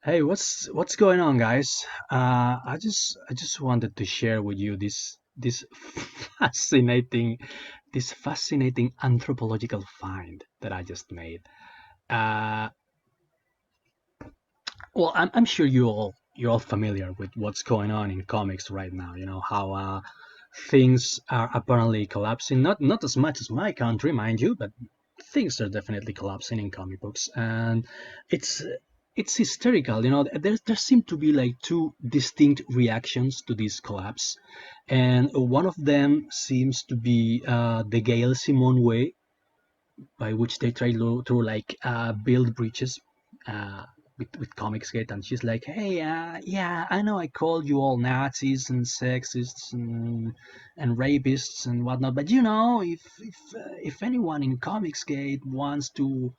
Hey, what's going on, guys? I just wanted to share with you this fascinating anthropological find that I just made. Uh, well, I'm sure you're all familiar with what's going on in comics right now. You know how things are apparently collapsing. Not as much as my country, mind you, but things are definitely collapsing in comic books, and it's it's hysterical. There seem to be like two distinct reactions to this collapse, and one of them seems to be the Gail Simone way, by which they try to like build bridges uh, with Comicsgate, and she's like, "Hey, yeah, I know I called you all Nazis and sexists and rapists and whatnot, but if anyone in Comicsgate wants to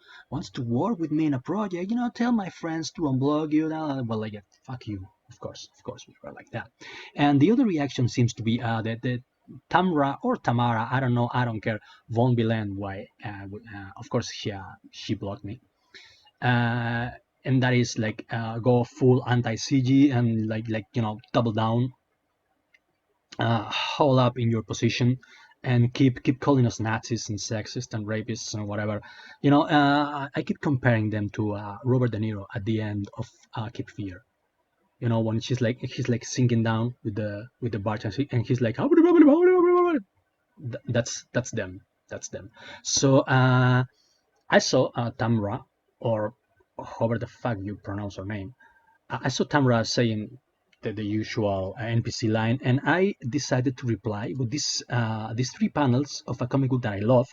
work with me in a project, tell my friends to unblog you." Well, like, yeah, fuck you. Of course, we were like that. And the other reaction seems to be that Tamra or Tamara, I don't know, I don't care, won't be land. Why? Of course, she blocked me, uh, and that is like go full anti-CG and double down, haul up in your position, and keep calling us Nazis and sexist and rapists and whatever. I keep comparing them to Robert De Niro at the end of Cape Fear. When he's like sinking down with the barge, and he's like, that's them. That's them. So I saw Tamra, or however the fuck you pronounce her name. I saw Tamra saying the usual NPC line, and I decided to reply with these three panels of a comic book that I love,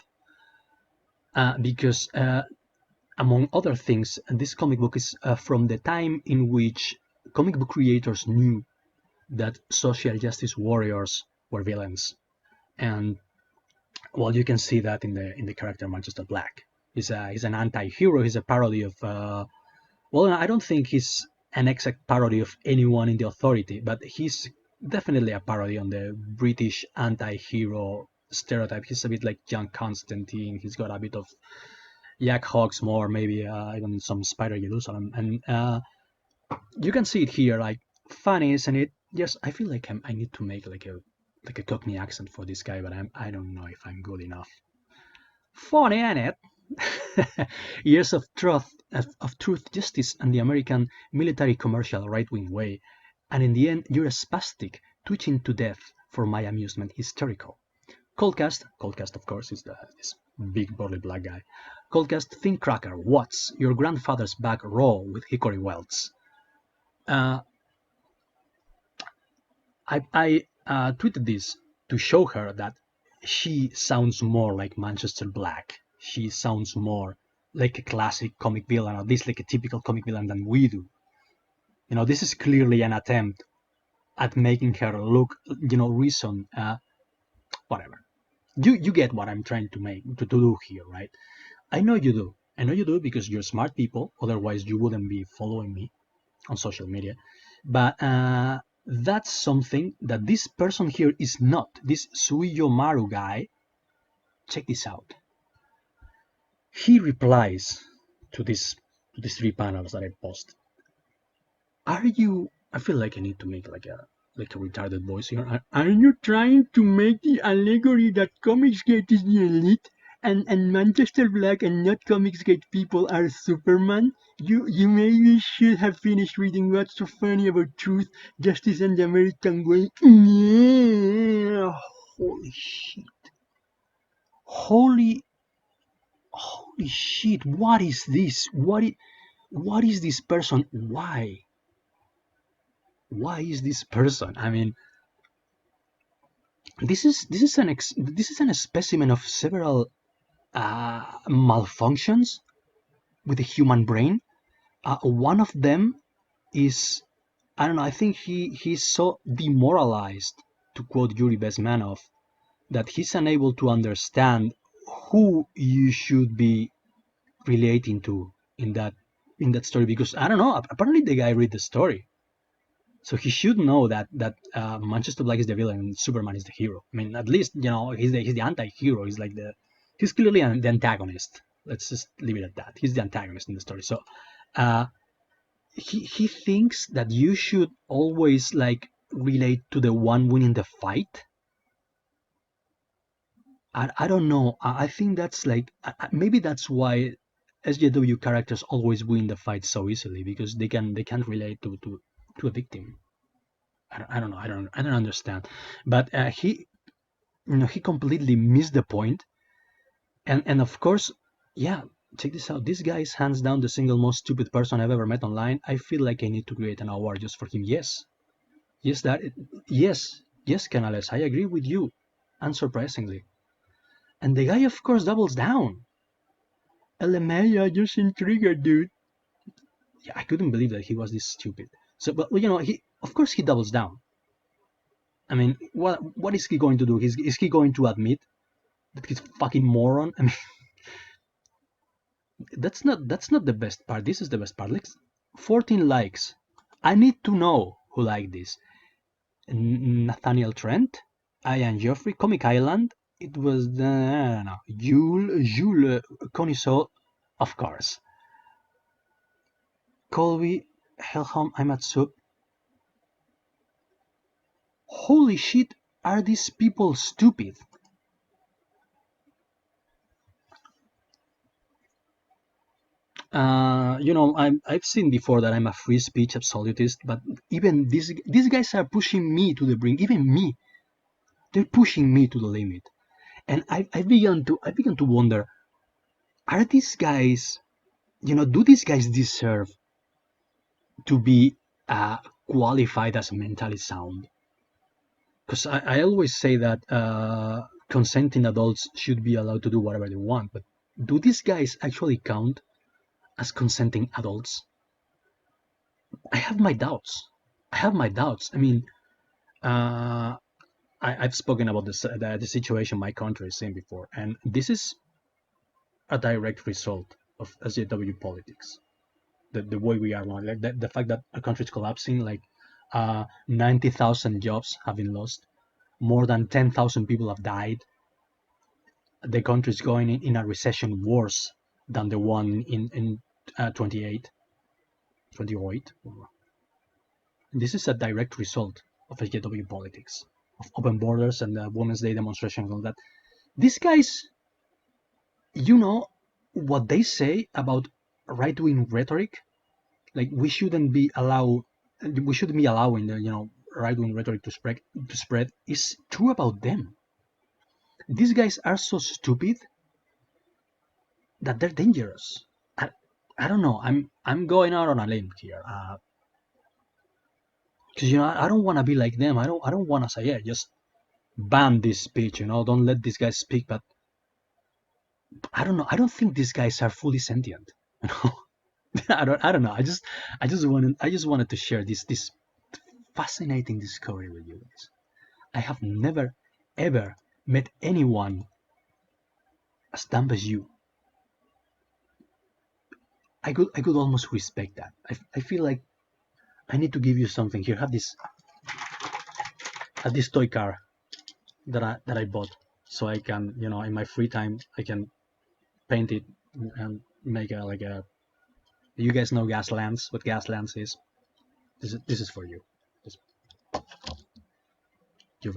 because among other things, this comic book is from the time in which comic book creators knew that social justice warriors were villains, and well, you can see that in the character Manchester Black. He's an anti-hero. He's a parody of. Well, I don't think he's an exact parody of anyone in the authority, but he's definitely a parody on the British anti-hero stereotype. He's a bit like John Constantine. He's got a bit of Jack Hawksmoor, maybe even some Spider Jerusalem, and you can see it here. Like, funny, isn't it? Yes, I feel like I need to make like a Cockney accent for this guy, but I don't know if I'm good enough. Funny, ain't it? Years of truth, justice, and the American military commercial right-wing way, and in the end, you're a spastic, twitching to death for my amusement, hysterical. Coldcast, of course, is this big burly black guy. Coldcast, thin cracker, what's your grandfather's back raw with hickory welts? Uh, I tweeted this to show her that she sounds more like Manchester Black. She sounds more like a classic comic villain, or at least like a typical comic villain than we do. This is clearly an attempt at making her look, reason, whatever. You get what I'm trying to do here, right? I know you do. I know you do because you're smart people. Otherwise, you wouldn't be following me on social media. But that's something that this person here is not. This Suiyo Maru guy, check this out. He replies to this to these three panels that I post. Are you? I feel like I need to make like a retarded voice here. Are you trying to make the allegory that Comicsgate is the elite and Manchester Black and not Comicsgate people are Superman? You maybe should have finished reading What's So Funny About Truth, Justice, and the American Way. Yeah. Holy shit! Holy holy shit! What is this? What is this person? Why? Why is this person? I mean, this is a specimen of several malfunctions with the human brain. One of them is, I don't know. I think he's so demoralized, to quote Yuri Bezmenov, that he's unable to understand who you should be relating to in that story. Because I don't know. Apparently, the guy read the story, so he should know that Manchester Black is the villain and Superman is the hero. I mean, at least he's the anti-hero. He's clearly the antagonist. Let's just leave it at that. He's the antagonist in the story. So, uh, he thinks that you should always like relate to the one winning the fight. I don't know. I think that's like maybe that's why SJW characters always win the fight so easily, because they can't relate to a victim. I don't know. I don't understand. But he, he completely missed the point. And of course, yeah. Check this out. This guy is hands down the single most stupid person I've ever met online. I feel like I need to create an award just for him. Yes, yes, yes, Canales. I agree with you, unsurprisingly. And the guy, of course, doubles down. LMA, just intrigued, dude. Yeah, I couldn't believe that he was this stupid. So, but he, of course, he doubles down. I mean, what is he going to do? Is he going to admit that he's fucking moron? I mean, that's not the best part. This is the best part. Like, 14 likes. I need to know who liked this. Nathaniel Trent, Ian Joffrey, Comic Island. It was the no, Jules Coniso, of course. Colby, Helham, I'm at soup. Holy shit, are these people stupid? I've seen before that I'm a free speech absolutist, but even these guys are pushing me to the brink. Even me, they're pushing me to the limit, and I began to wonder: are these guys, do these guys deserve to be qualified as mentally sound? Because I always say that consenting adults should be allowed to do whatever they want, but do these guys actually count as consenting adults? I have my doubts. I have my doubts. I mean, uh, I've spoken about the situation my country is in before, and this is a direct result of SJW politics. The way we are now, like the fact that a country is collapsing, like 90,000 jobs have been lost, more than 10,000 people have died. The country is going in a recession worse than the one in 28. This is a direct result of SJW politics, of open borders and the Women's Day demonstration and all that. These guys, you know what they say about right-wing rhetoric? Like we shouldn't be allowing the right-wing rhetoric to spread. Is true about them. These guys are so stupid that they're dangerous. I don't know. I'm going out on a limb here, because I don't want to be like them. I don't want to say, yeah, just ban this speech. Don't let these guys speak. But I don't know. I don't think these guys are fully sentient. You know, I don't know. I just wanted to share this fascinating discovery with you guys. I have never ever met anyone as dumb as you. I could almost respect that. I feel like I need to give you something here. Have this toy car that I bought, so I can, in my free time I can paint it and make a. You guys know Gaslands? What Gaslands is? This is for you. Just, you,